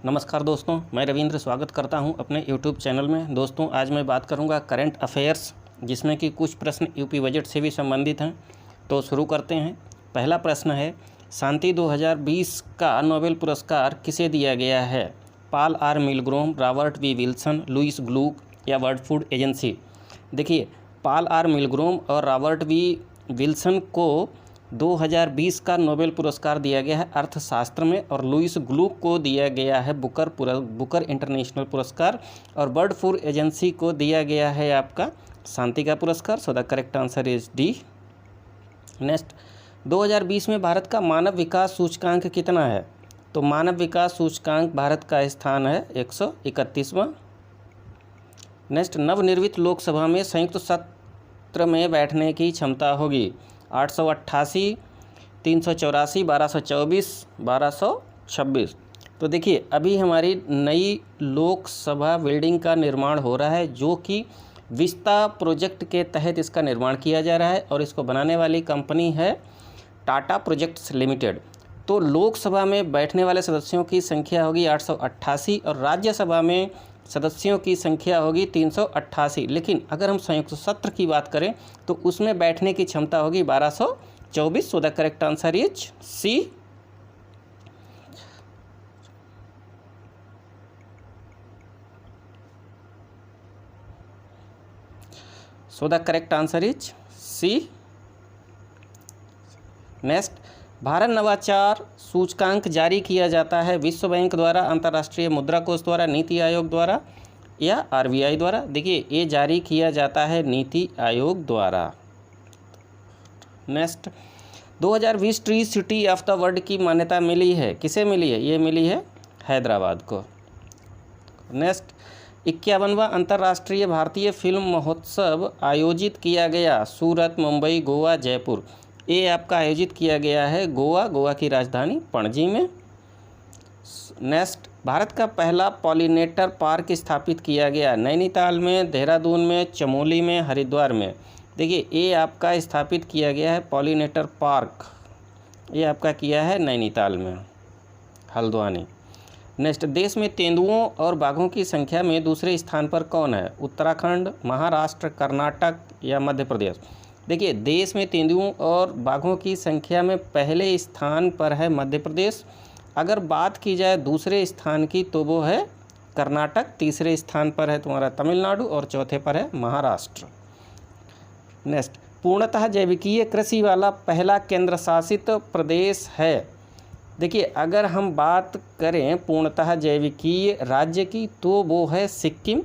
नमस्कार दोस्तों, मैं रविंद्र स्वागत करता हूं अपने YouTube चैनल में। दोस्तों, आज मैं बात करूंगा करंट अफेयर्स, जिसमें कि कुछ प्रश्न यूपी बजट से भी संबंधित हैं। तो शुरू करते हैं। पहला प्रश्न है, शांति 2020 का नोबेल पुरस्कार किसे दिया गया है? Paul R Milgrom, Robert B Wilson, Louise Glück या वर्ल्ड फूड एजेंसी? देखिए, पॉल आर मिलग्रोम और रॉबर्ट वी विल्सन को 2020 का नोबेल पुरस्कार दिया गया है अर्थशास्त्र में, और लुईस ग्लूक को दिया गया है बुकर इंटरनेशनल पुरस्कार, और बर्ड फूड एजेंसी को दिया गया है आपका शांति का पुरस्कार। सो the correct answer is D. Next, 2020 में भारत का मानव विकास सूचकांक कितना है? तो मानव विकास सूचकांक भारत का स्थान है 131वां। नेक्स्ट, नवनिर्मित लोकसभा में संयुक्त सत्र में बैठने की क्षमता होगी 888, 384, 1224, 1226। तो देखिए, अभी हमारी नई लोकसभा बिल्डिंग का निर्माण हो रहा है, जो कि विस्ता प्रोजेक्ट के तहत इसका निर्माण किया जा रहा है, और इसको बनाने वाली कंपनी है टाटा प्रोजेक्ट्स लिमिटेड। तो लोकसभा में बैठने वाले सदस्यों की संख्या होगी 888 और राज्यसभा में सदस्यों की संख्या होगी 388। लेकिन अगर हम संयुक्त सत्र की बात करें तो उसमें बैठने की क्षमता होगी 1224। So the correct answer is C. So the correct answer is C. Next, Bharat नवाचार सूचकांक जारी किया जाता है विश्व बैंक द्वारा, अंतर्राष्ट्रीय मुद्रा कोष द्वारा, नीति आयोग द्वारा या आरबीआई द्वारा? देखिए, ये जारी किया जाता है नीति आयोग द्वारा। Next, 2020 tree city of the world की मान्यता मिली है, किसे मिली है? ये मिली है हैदराबाद को। नेक्स्ट, 51वां अंतर्राष्ट्रीय भारतीय फिल्म महोत्सव आयोजित किया गया सूरत, मुंबई, गोवा, जयपुर? ये आपका आयोजित किया गया है गोवा की राजधानी पणजी में। नेक्स्ट, भारत का पहला पॉलिनेटर पार्क स्थापित किया गया नैनीताल में, देहरादून में, चमोली में, हरिद्वार में? देखिए, ये आपका स्थापित किया गया है पॉलिनेटर पार्क, ये आपका किया है नैनीताल में, हल्द्वानी। नेक्स्ट, देश में तेंदुओं और बाघों की संख्या में दूसरे स्थान पर कौन है? उत्तराखंड, महाराष्ट्र, कर्नाटक या मध्य प्रदेश? देखिए, देश में तेंदुओं और बाघों की संख्या में पहले स्थान पर है मध्य प्रदेश। अगर बात की जाए दूसरे स्थान की तो वो है कर्नाटक, तीसरे स्थान पर है तुम्हारा तमिलनाडु और चौथे पर है महाराष्ट्र। नेक्स्ट, पूर्णतः जैविकीय कृषि वाला पहला केंद्र शासित प्रदेश है? देखिए, अगर हम बात करें पूर्णतः जैविकीय राज्य की तो वो है सिक्किम।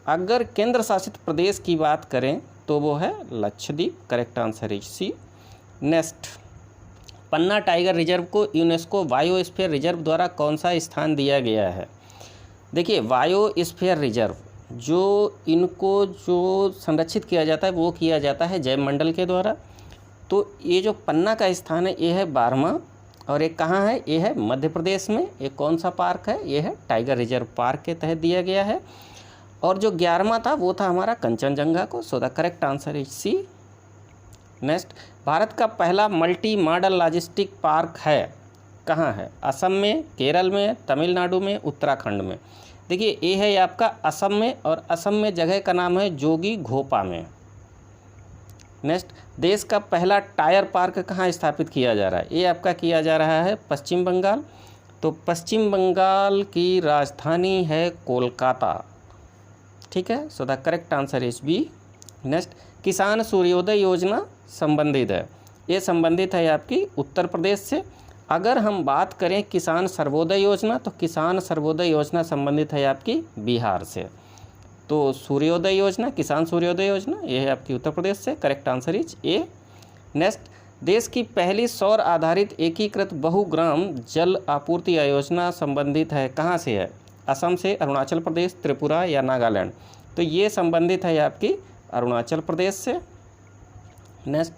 अगर केंद्र शासित प्रदेश की बात करें तो वो है Lakshadweep. Correct answer is C. Next, Panna tiger reserve को यूनेस्को बायोस्फीयर रिजर्व द्वारा कौन सा स्थान दिया गया है? देखिए, बायोस्फीयर रिजर्व जो संरक्षित किया जाता है वो किया जाता है जैवमंडल के द्वारा। तो ये जो पन्ना का स्थान है ये है 12वां, और एक कहाँ है? ये है मध्य प्रदेश में। ये कौन सा पार्क है? ये है टाइगर रिजर्व पार्क के तहत दिया गया है। और जो 11वां था वो था हमारा कंचनजंगा को। So the correct answer is C. Next, Bharat का पहला मल्टी मॉडल लॉजिस्टिक पार्क है कहाँ है? असम में, केरल में, तमिलनाडु में, उत्तराखंड में? देखिए, ये है आपका असम में, और असम में जगह का नाम है जोगी घोपा में। नेक्स्ट, देश का पहला टायर पार्क कहाँ स्थापित किया जा रहा है? ये आपका किया जा रहा है पश्चिम बंगाल। तो पश्चिम बंगाल की राजधानी है कोलकाता। ठीक है, so the correct answer is B. Next, किसान सूर्योदय योजना संबंधित है, ये संबंधित है आपकी उत्तर प्रदेश से। अगर हम बात करें किसान सर्वोदय योजना, तो किसान सर्वोदय योजना संबंधित है आपकी बिहार से। तो सूर्योदय योजना, किसान सूर्योदय योजना, ये है आपकी उत्तर प्रदेश से। Correct answer is A. Next, देश की पहली सौर आधारित एकीकृत बहुग्राम जल आपूर्ति योजना संबंधित है कहाँ से है? असम से, अरुणाचल प्रदेश, त्रिपुरा या नागालैंड? तो ये संबंधित है आपकी अरुणाचल प्रदेश से। नेक्स्ट,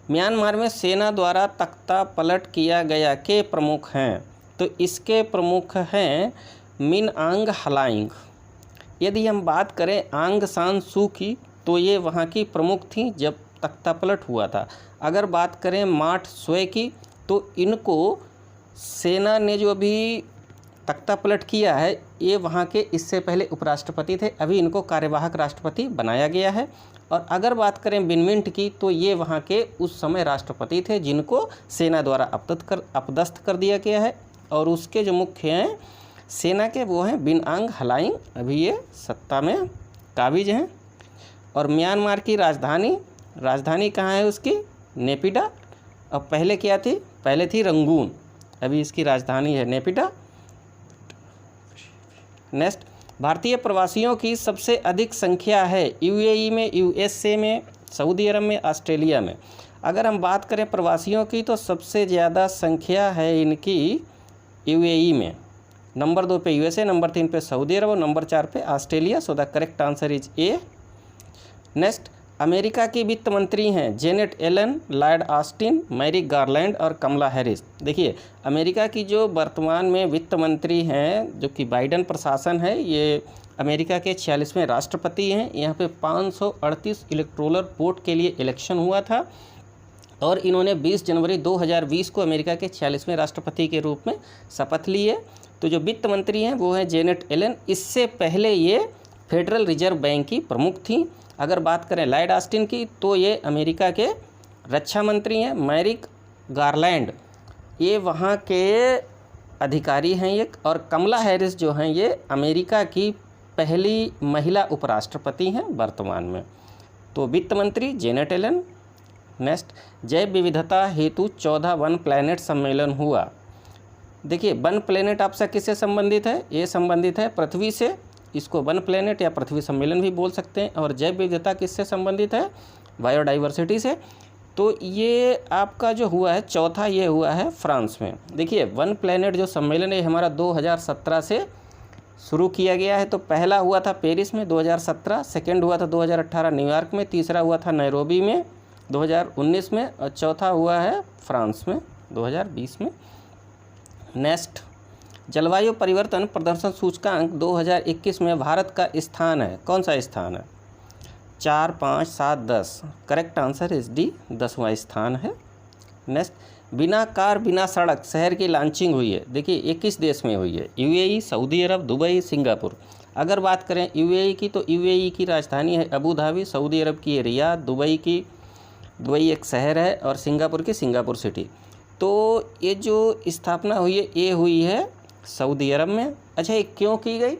म्यांमार में सेना द्वारा तख्ता पलट किया गया के प्रमुख हैं? तो इसके प्रमुख हैं मिन आंग हलाइंग। यदि हम बात करें आंग सान सू की तो ये वहाँ की प्रमुख थी जब तख्ता पलट हुआ था। अगर बात करें मार्ट स्वै की तो इनको सेना ने जो अभी तख्ता पलट किया है, ये वहाँ के इससे पहले उपराष्ट्रपति थे, अभी इनको कार्यवाहक राष्ट्रपति बनाया गया है। और अगर बात करें बिनमिंट की, तो ये वहाँ के उस समय राष्ट्रपति थे जिनको सेना द्वारा अपदस्थ कर दिया गया है। और उसके जो मुख्य हैं सेना के वो हैं बिन आंग हलाइंग, अभी ये सत्ता में काबिज हैं। और म्यांमार की राजधानी कहाँ है उसकी? नेपिडा। अब पहले क्या थी? पहले थी रंगून, अभी इसकी राजधानी है नेपिडा। नेक्स्ट, भारतीय प्रवासियों की सबसे अधिक संख्या है यूएई में, यूएसए में, सऊदी अरब में, ऑस्ट्रेलिया में। अगर हम बात करें प्रवासियों की तो सबसे ज़्यादा संख्या है इनकी यूएई में, नंबर 2 पे यूएसए, नंबर 3 पे सऊदी अरब और नंबर 4 पे Australia. So the correct answer is A. Next, America की वित्त मंत्री हैं Janet Yellen, Lloyd Austin, Merrick Garland और कमला हैरिस। देखिए, अमेरिका की जो वर्तमान में वित्त मंत्री हैं, जो कि बाइडन प्रशासन है, ये अमेरिका के 46वें राष्ट्रपति हैं। यहाँ पे 538 इलेक्टोरल वोट के लिए इलेक्शन हुआ था और इन्होंने 20 जनवरी 2020 को अमेरिका के 46वें राष्ट्रपति के रूप में शपथ ली है। तो जो वित्त मंत्री हैं वो हैं जेनेट एलन। इससे पहले ये फेडरल रिजर्व बैंक की प्रमुख थी। अगर बात करें लॉयड ऑस्टिन की तो ये अमेरिका के रक्षा मंत्री हैं। मैरिक गारलैंड ये वहाँ के अधिकारी हैं ये। और कमला हैरिस जो हैं ये अमेरिका की पहली महिला उपराष्ट्रपति हैं वर्तमान में। तो वित्त मंत्री जेनेट एलन। नेक्स्ट, जैव विविधता हेतु 14 वन प्लैनेट सम्मेलन हुआ। देखिए, वन प्लैनेट आपसे किससे संबंधित है? ये संबंधित है पृथ्वी से, इसको वन प्लैनेट या पृथ्वी सम्मेलन भी बोल सकते हैं। और जैव विविधता किससे संबंधित है? बायोडाइवर्सिटी से। तो ये आपका जो हुआ है चौथा, ये हुआ है फ्रांस में। देखिए, वन प्लैनेट जो सम्मेलन है हमारा 2017 से शुरू किया गया है। तो पहला हुआ था पेरिस में 2017, सेकेंड हुआ था 2018 न्यूयॉर्क में, तीसरा हुआ था नैरोबी में 2019 में और चौथा हुआ है फ्रांस में 2020 में। नेक्स्ट, जलवायु परिवर्तन प्रदर्शन सूचकांक 2021 में भारत का स्थान है, कौन सा स्थान है? 4, 5, 7, 10। करेक्ट आंसर इज डी, 10वां स्थान है। नेक्स्ट, बिना कार बिना सड़क शहर की लॉन्चिंग हुई है। देखिए, ये किस देश में हुई है? यूएई, सऊदी अरब, दुबई, सिंगापुर। अगर बात करें यूएई की तो यूएई की राजधानी है अबू धाबी, सऊदी अरब की रियाद, दुबई एक शहर है और सिंगापुर की सिंगापुर सिटी। तो ये जो स्थापना हुई है ये हुई है सऊदी अरब में। अच्छा, ये क्यों की गई?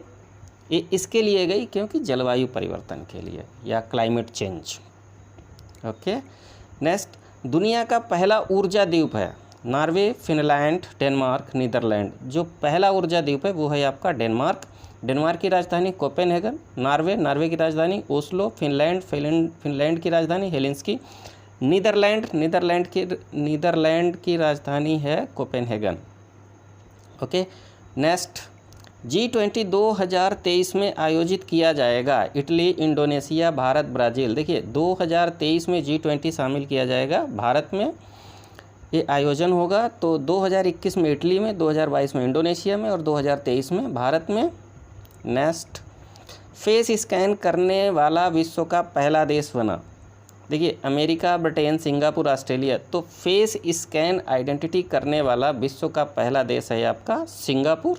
ये इसके लिए गई क्योंकि जलवायु परिवर्तन के लिए या क्लाइमेट चेंज। ओके। नेक्स्ट, दुनिया का पहला ऊर्जा द्वीप है नॉर्वे, फिनलैंड, डेनमार्क, नीदरलैंड। जो पहला ऊर्जा द्वीप है वो है आपका डेनमार्क। डेनमार्क की राजधानी कोपेनहेगन। नॉर्वे की राजधानी ओस्लो। फिनलैंड की राजधानी हेलेंस्की। नीदरलैंड की राजधानी है कोपेनहेगन। ओके। नेक्स्ट, G20 2023 में आयोजित किया जाएगा। Italy, Indonesia, Bharat, Brazil. देखिए, 2023 में G20 शामिल किया जाएगा भारत में, ये आयोजन होगा। तो 2021 में इटली में, 2022 में इंडोनेशिया में और 2023 में भारत में। नेक्स्ट, फेस स्कैन करने वाला विश्व का पहला देश बना। देखिए, अमेरिका, ब्रिटेन, सिंगापुर, ऑस्ट्रेलिया। तो फेस स्कैन आइडेंटिटी करने वाला विश्व का पहला देश है आपका सिंगापुर।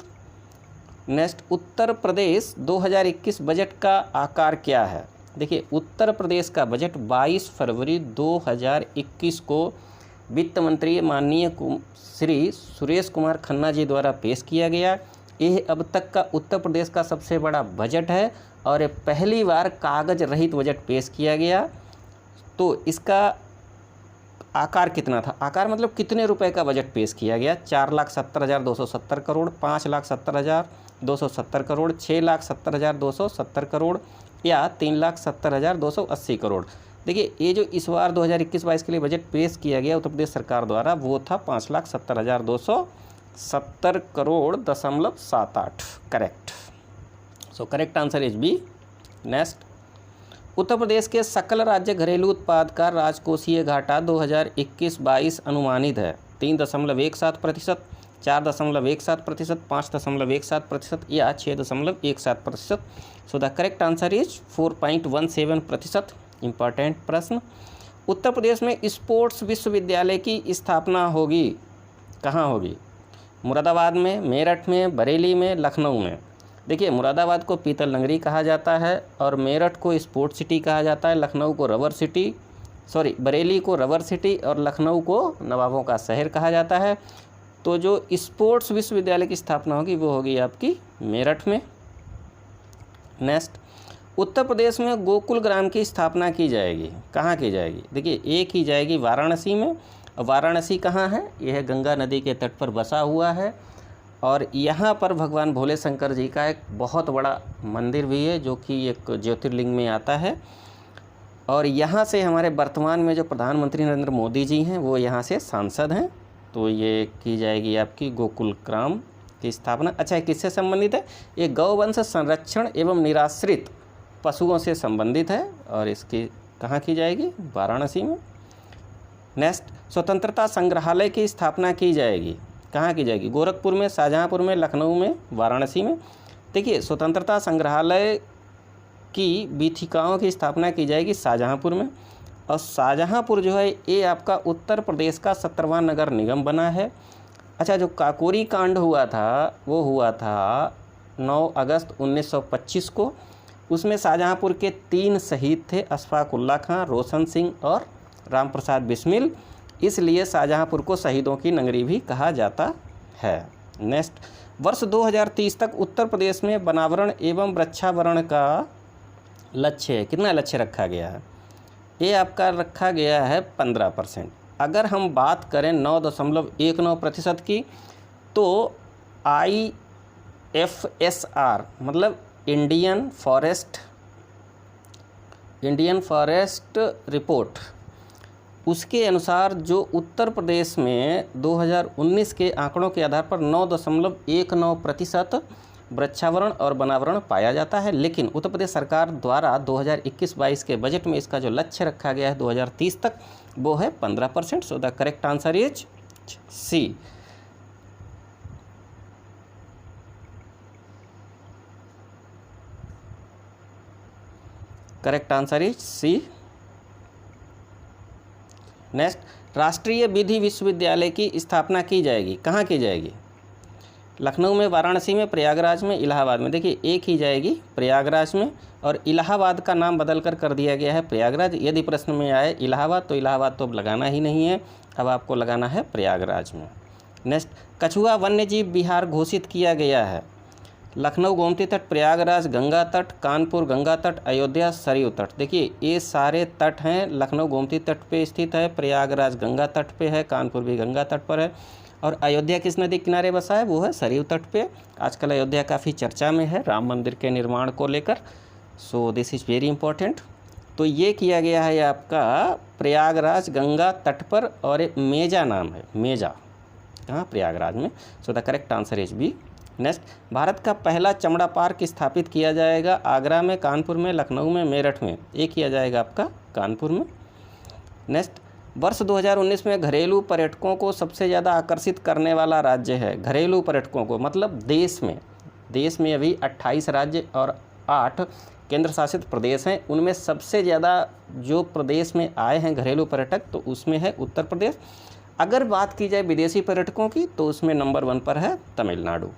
नेक्स्ट, उत्तर प्रदेश 2021 बजट का आकार क्या है? देखिए, उत्तर प्रदेश का बजट 22 फरवरी 2021 को वित्त मंत्री माननीय श्री सुरेश कुमार खन्ना जी द्वारा पेश किया गया। यह अब तक का उत्तर प्रदेश का सबसे बड़ा बजट है और पहली बार कागज रहित बजट पेश किया गया। तो इसका आकार कितना था? आकार मतलब कितने रुपए का बजट पेश किया गया? 4,70,270 करोड़, 5,70,270 करोड़, 6,70,270 करोड़ या 3,70,280 करोड़। देखिए, ये जो इस बार 2021-22 के लिए बजट पेश किया गया उत्तर प्रदेश सरकार द्वारा वो था 5,70,270 crore .78। Correct. So correct answer is B. Next, Uttar Pradesh के सकल राज्य घरेलू उत्पाद का राजकोषीय घाटा 2021-22 अनुमानित है 3.17%, 4.17%, 5.17% या 6.17%। सो the correct answer is 4.17%। Important प्रश्न। उत्तर प्रदेश में स्पोर्ट्स विश्वविद्यालय की स्थापना होगी, कहाँ होगी? मुरादाबाद में, मेरठ में, बरेली में, लखनऊ में। देखिए मुरादाबाद को पीतल नगरी कहा जाता है और मेरठ को स्पोर्ट सिटी कहा जाता है, लखनऊ को रबर सिटी, बरेली को रबर सिटी और लखनऊ को नवाबों का शहर कहा जाता है। तो जो स्पोर्ट्स विश्वविद्यालय की स्थापना होगी वो होगी आपकी मेरठ में। नेक्स्ट, उत्तर प्रदेश में गोकुल ग्राम की स्थापना की जाएगी, कहाँ की जाएगी? देखिए एक की जाएगी वाराणसी में। वाराणसी कहाँ है? यह गंगा नदी के तट पर बसा हुआ है और यहाँ पर भगवान भोले शंकर जी का एक बहुत बड़ा मंदिर भी है जो कि एक ज्योतिर्लिंग में आता है। और यहाँ से हमारे वर्तमान में जो प्रधानमंत्री नरेंद्र मोदी जी हैं वो यहाँ से सांसद हैं। तो ये की जाएगी आपकी गोकुल ग्राम की स्थापना। अच्छा, किससे संबंधित है? ये गौवंश संरक्षण एवं निराश्रित पशुओं से संबंधित है और इसकी कहाँ की जाएगी? वाराणसी में। नेक्स्ट, स्वतंत्रता संग्रहालय की स्थापना की जाएगी, कहाँ की जाएगी? गोरखपुर में, शाहजहाँपुर में, लखनऊ में, वाराणसी में। देखिए स्वतंत्रता संग्रहालय की बीथिकाओं की स्थापना की जाएगी शाहजहाँपुर में। और शाहजहाँपुर जो है ये आपका उत्तर प्रदेश का 17वां नगर निगम बना है। अच्छा, जो काकोरी कांड हुआ था वो हुआ था 9 अगस्त 1925 को। उसमें शाहजहाँपुर के 3 शहीद थे, अशफाक उल्ला खां, रोशन सिंह और राम प्रसाद बिस्मिल, इसलिए शाहजहाँपुर को शहीदों की नगरी भी कहा जाता है। नेक्स्ट, वर्ष 2030 तक उत्तर प्रदेश में वनावरण एवं वृक्षावरण का लक्ष्य है, कितना लक्ष्य रखा गया है? ये आपका रखा गया है 15%। अगर हम बात करें 9.19% की तो IFSR मतलब इंडियन फॉरेस्ट रिपोर्ट, उसके अनुसार जो उत्तर प्रदेश में 2019 के आंकड़ों के आधार पर 9.19% वृक्षावरण और वनावरण पाया जाता है। लेकिन उत्तर प्रदेश सरकार द्वारा 2021-22 के बजट में इसका जो लक्ष्य रखा गया है 2030 तक वो है 15%। So the correct answer is C. Correct answer is C. Next, राष्ट्रीय विधि विश्वविद्यालय की स्थापना की जाएगी, कहाँ की जाएगी? लखनऊ में, वाराणसी में, प्रयागराज में, इलाहाबाद में। देखिए एक ही जाएगी प्रयागराज में और इलाहाबाद का नाम बदल कर दिया गया है प्रयागराज। यदि प्रश्न में आए इलाहाबाद तो इलाहाबाद तो अब लगाना ही नहीं है, अब आपको लगाना है प्रयागराज में। नेक्स्ट, कछुआ वन्यजीव विहार घोषित किया गया है। लखनऊ गोमती तट, प्रयागराज गंगा तट, कानपुर गंगा तट, अयोध्या सरयू तट। देखिए ये सारे तट हैं, लखनऊ गोमती तट पे स्थित है, प्रयागराज गंगा तट पे है, कानपुर भी गंगा तट पर है और अयोध्या किस नदी किनारे बसा है? वो है सरयू तट पे। आजकल अयोध्या काफ़ी चर्चा में है राम मंदिर के निर्माण को लेकर। So this is very important. तो ये किया गया है आपका प्रयागराज गंगा तट पर और एक मेजा नाम है, मेजा कहाँ? प्रयागराज में। So the correct answer is B. Next, Bharat का पहला चमड़ा पार्क स्थापित किया जाएगा आगरा में, कानपुर में, लखनऊ में, मेरठ में। एक किया जाएगा आपका कानपुर में। नेक्स्ट, वर्ष 2019 में घरेलू पर्यटकों को सबसे ज़्यादा आकर्षित करने वाला राज्य है। घरेलू पर्यटकों को मतलब देश में अभी 28 राज्य और 8 केंद्र शासित प्रदेश हैं, उनमें सबसे ज़्यादा जो प्रदेश में आए हैं घरेलू पर्यटक तो उसमें है उत्तर प्रदेश। अगर बात की जाए विदेशी पर्यटकों की तो उसमें नंबर 1 पर है तमिलनाडु।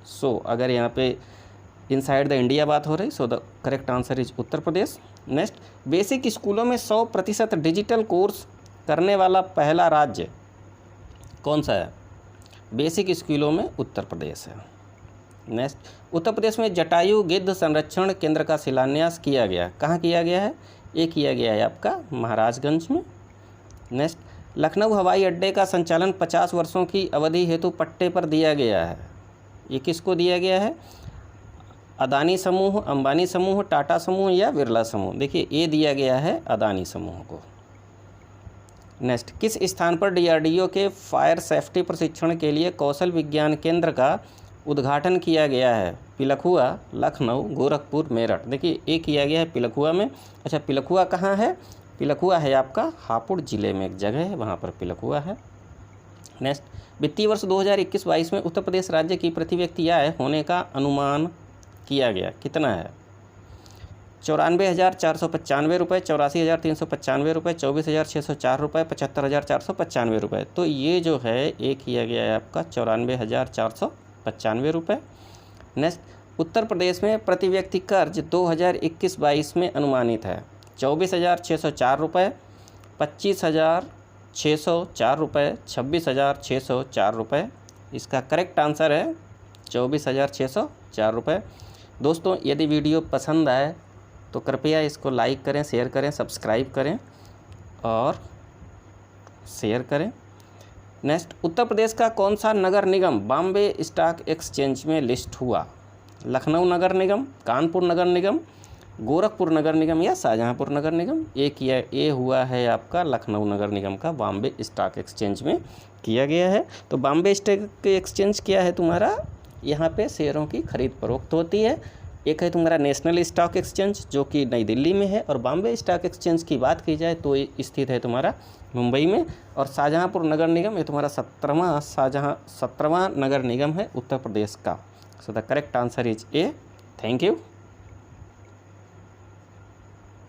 सो अगर यहाँ पे इनसाइड द इंडिया बात हो रही, सो the correct answer is Uttar Pradesh. Next, basic स्कूलों में 100% डिजिटल कोर्स करने वाला पहला राज्य कौन सा है? बेसिक स्कूलों में उत्तर प्रदेश है। नेक्स्ट, उत्तर प्रदेश में जटायु गिद्ध संरक्षण केंद्र का शिलान्यास किया गया, कहाँ किया गया है? ये किया गया है आपका महाराजगंज में। नेक्स्ट, लखनऊ हवाई अड्डे का संचालन 50 वर्षों की अवधि हेतु पट्टे पर दिया गया है। ये किसको दिया गया है? अदानी समूह, अंबानी समूह, टाटा समूह या बिरला समूह। देखिए ये दिया गया है अदानी समूह को। नेक्स्ट, किस स्थान पर DRDO के फायर सेफ्टी प्रशिक्षण के लिए कौशल विज्ञान केंद्र का उद्घाटन किया गया है? पिलखुआ, लखनऊ, गोरखपुर, मेरठ। देखिए ये किया गया है पिलखुआ में। अच्छा, पिलखुआ कहाँ है? पिलखुआ है आपका हापुड़ ज़िले में एक जगह है, वहाँ पर पिलखुआ है। नेक्स्ट, वित्तीय वर्ष 2021-22 में उत्तर प्रदेश राज्य की प्रति व्यक्ति आय होने का अनुमान किया गया, कितना है? ₹94,495 रुपये, ₹84,395 रुपये, ₹24,604 रुपये, ₹75,495 रुपये। तो ये जो है ये किया गया है आपका ₹94,495 रुपये। नेक्स्ट, उत्तर प्रदेश में प्रति व्यक्ति कर्ज 2021-22 में अनुमानित है ₹24,604 रुपये, ₹25,604 रुपये, ₹26,604 रुपये। इसका करेक्ट आंसर है ₹24,604 रुपये। दोस्तों, यदि वीडियो पसंद आए तो कृपया इसको लाइक करें, शेयर करें, सब्सक्राइब करें और शेयर करें। नेक्स्ट, उत्तर प्रदेश का कौन सा नगर निगम बॉम्बे स्टॉक एक्सचेंज में लिस्ट हुआ? लखनऊ नगर निगम, कानपुर नगर निगम, गोरखपुर नगर निगम या शाहजहाँपुर नगर निगम? ये हुआ है आपका लखनऊ नगर निगम का बॉम्बे स्टॉक एक्सचेंज में किया गया है। तो बॉम्बे स्टॉक एक्सचेंज क्या है तुम्हारा? यहाँ पे शेयरों की खरीद फरोख्त होती है। एक है तुम्हारा नेशनल स्टॉक एक्सचेंज जो कि नई दिल्ली में है, और बॉम्बे स्टॉक एक्सचेंज की बात की जाए तो ये स्थित है तुम्हारा मुंबई में। और शाहजहाँपुर नगर निगम ये तुम्हारा 17वां नगर निगम है उत्तर प्रदेश का। सो the correct answer is A. Thank you.